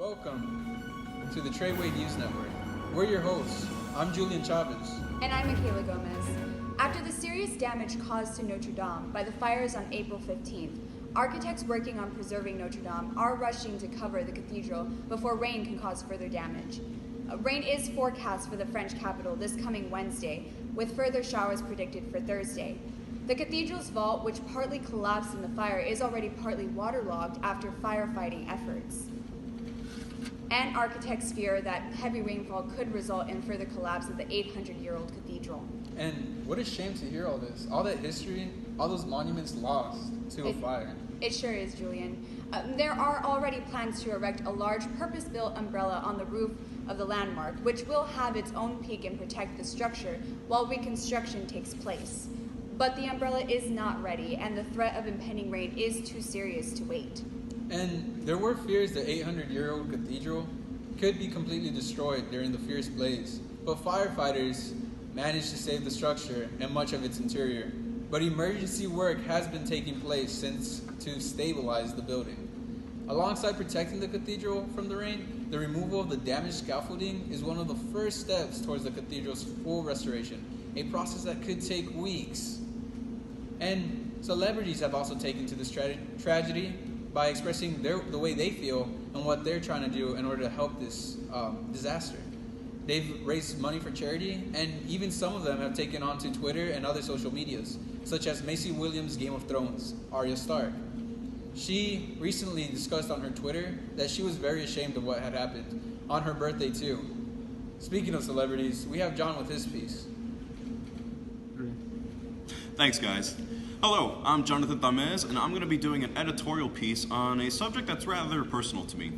Welcome to the Treyway News Network. We're your hosts. I'm Julian Chavez. And I'm Michaela Gomez. After the serious damage caused to Notre Dame by the fires on April 15th, architects working on preserving Notre Dame are rushing to cover the cathedral before rain can cause further damage. Rain is forecast for the French capital this coming Wednesday, with further showers predicted for Thursday. The cathedral's vault, which partly collapsed in the fire, is already partly waterlogged after firefighting efforts. And architects fear that heavy rainfall could result in further collapse of the 800-year-old cathedral. And what a shame to hear all this. All that history, all those monuments lost to a fire. It sure is, Julian. There are already plans to erect a large purpose-built umbrella on the roof of the landmark, which will have its own peak and protect the structure while reconstruction takes place. But the umbrella is not ready, and the threat of impending rain is too serious to wait. And there were fears the 800-year-old cathedral could be completely destroyed during the fierce blaze, but firefighters managed to save the structure and much of its interior. But emergency work has been taking place since to stabilize the building. Alongside protecting the cathedral from the rain, the removal of the damaged scaffolding is one of the first steps towards the cathedral's full restoration, a process that could take weeks. And celebrities have also taken to this tragedy by expressing the way they feel and what they're trying to do in order to help this disaster. They've raised money for charity, and even some of them have taken on to Twitter and other social medias, such as Macy Williams' Game of Thrones, Arya Stark. She recently discussed on her Twitter that she was very ashamed of what had happened, on her birthday too. Speaking of celebrities, we have John with his piece. Thanks, guys. Hello, I'm Jonathan Tamez, and I'm going to be doing an editorial piece on a subject that's rather personal to me.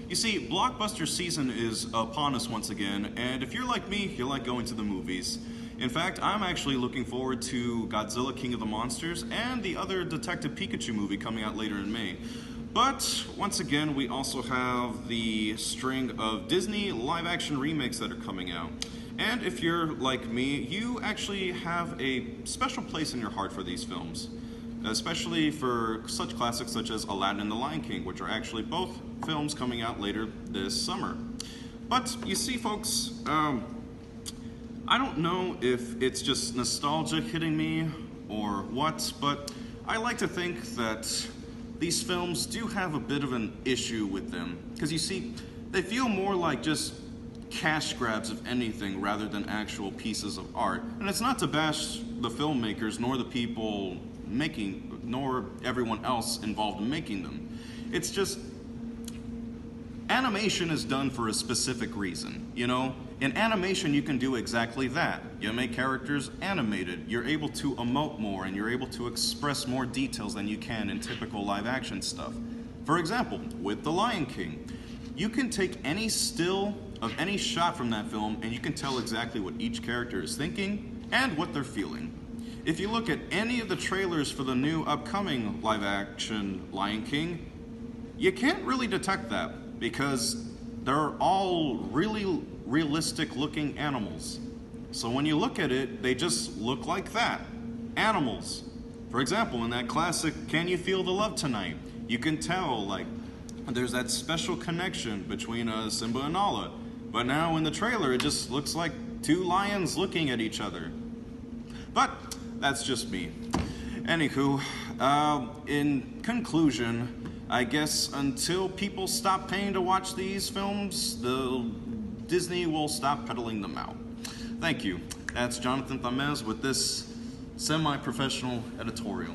You see, blockbuster season is upon us once again, and if you're like me, you like going to the movies. In fact, I'm actually looking forward to Godzilla King of the Monsters and the other Detective Pikachu movie coming out later in May. But once again, we also have the string of Disney live-action remakes that are coming out. And if you're like me, you actually have a special place in your heart for these films, especially for such classics such as Aladdin and the Lion King, which are actually both films coming out later this summer. But you see, folks, I don't know if it's just nostalgia hitting me or what, but I like to think that these films do have a bit of an issue with them. Because you see, they feel more like just cash grabs, if anything, rather than actual pieces of art. And it's not to bash the filmmakers, nor the people making, nor everyone else involved in making them. It's just, animation is done for a specific reason, you know? In animation, you can do exactly that. You make characters animated, you're able to emote more, and you're able to express more details than you can in typical live-action stuff. For example, with The Lion King, you can take any still of any shot from that film, and you can tell exactly what each character is thinking and what they're feeling. If you look at any of the trailers for the new upcoming live-action Lion King, you can't really detect that because they're all really realistic-looking animals. So when you look at it, they just look like that, animals. For example, in that classic Can You Feel the Love Tonight, you can tell, like, there's that special connection between Simba and Nala. But now in the trailer, it just looks like two lions looking at each other. But that's just me. Anywho, in conclusion, I guess until people stop paying to watch these films, Disney will stop peddling them out. Thank you. That's Jonathan Tamez with this semi-professional editorial.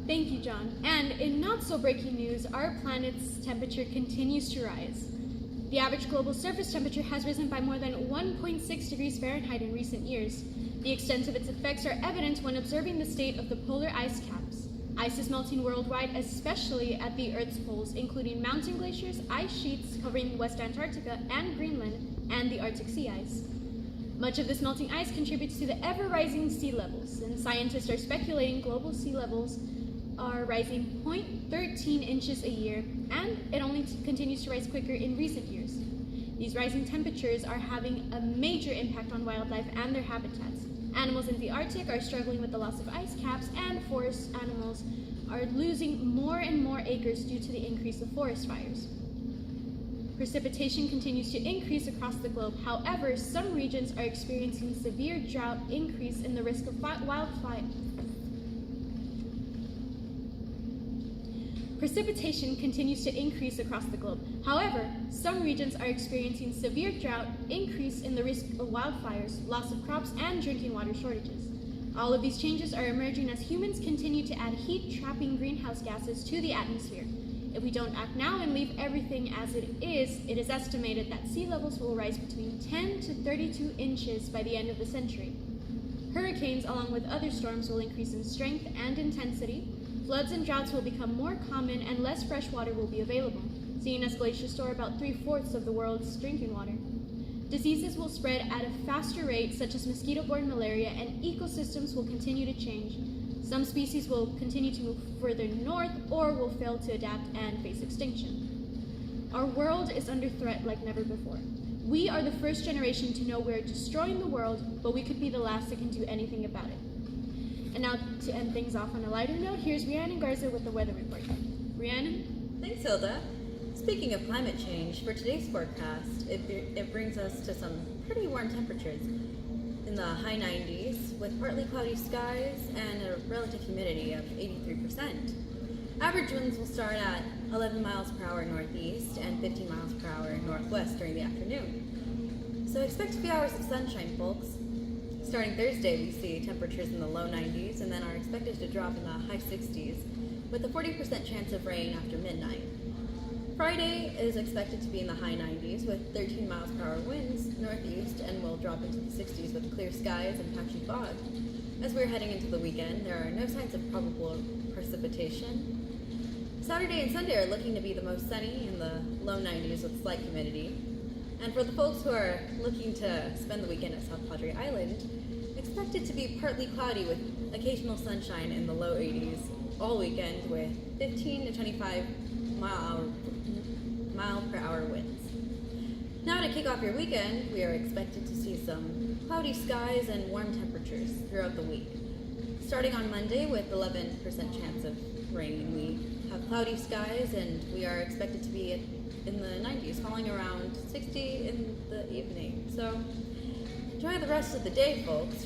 Thank you, John. And in not-so-breaking news, our planet's temperature continues to rise. The average global surface temperature has risen by more than 1.6 degrees Fahrenheit in recent years. The extent of its effects are evident when observing the state of the polar ice caps. Ice is melting worldwide, especially at the Earth's poles, including mountain glaciers, ice sheets covering West Antarctica and Greenland, and the Arctic sea ice. Much of this melting ice contributes to the ever-rising sea levels, and scientists are speculating global sea levels are rising 0.13 inches a year, and it only continues to rise quicker in recent years. These rising temperatures are having a major impact on wildlife and their habitats. Animals in the Arctic are struggling with the loss of ice caps, and forest animals are losing more and more acres due to the increase of forest fires. Precipitation continues to increase across the globe. However, some regions are experiencing severe drought, increase in the risk of wildfire. Precipitation continues to increase across the globe. However, some regions are experiencing severe drought, increase in the risk of wildfires, loss of crops, and drinking water shortages. All of these changes are emerging as humans continue to add heat-trapping greenhouse gases to the atmosphere. If we don't act now and leave everything as it is estimated that sea levels will rise between 10 to 32 inches by the end of the century. Hurricanes, along with other storms, will increase in strength and intensity. Floods and droughts will become more common and less fresh water will be available, seeing as glaciers store about 3/4 of the world's drinking water. Diseases will spread at a faster rate, such as mosquito-borne malaria, and ecosystems will continue to change. Some species will continue to move further north or will fail to adapt and face extinction. Our world is under threat like never before. We are the first generation to know we're destroying the world, but we could be the last that can do anything about it. And now, to end things off on a lighter note, here's Rhiannon Garza with the weather report. Rhiannon? Thanks, Hilda. Speaking of climate change, for today's forecast, it brings us to some pretty warm temperatures in the high 90s with partly cloudy skies and a relative humidity of 83%. Average winds will start at 11 miles per hour northeast and 15 miles per hour northwest during the afternoon. So expect a few hours of sunshine, folks. Starting Thursday, we see temperatures in the low 90s and then are expected to drop in the high 60s with a 40% chance of rain after midnight. Friday is expected to be in the high 90s with 13 miles per hour winds northeast and will drop into the 60s with clear skies and patchy fog. As we're heading into the weekend, there are no signs of probable precipitation. Saturday and Sunday are looking to be the most sunny in the low 90s with slight humidity. And for the folks who are looking to spend the weekend at South Padre Island, expect it to be partly cloudy with occasional sunshine in the low 80s all weekend with 15 to 25 mile per hour winds. Now to kick off your weekend, we are expected to see some cloudy skies and warm temperatures throughout the week. Starting on Monday with 11% chance of rain, we have cloudy skies and we are expected to be in the 90s, falling around 60 in the evening. So enjoy the rest of the day, folks.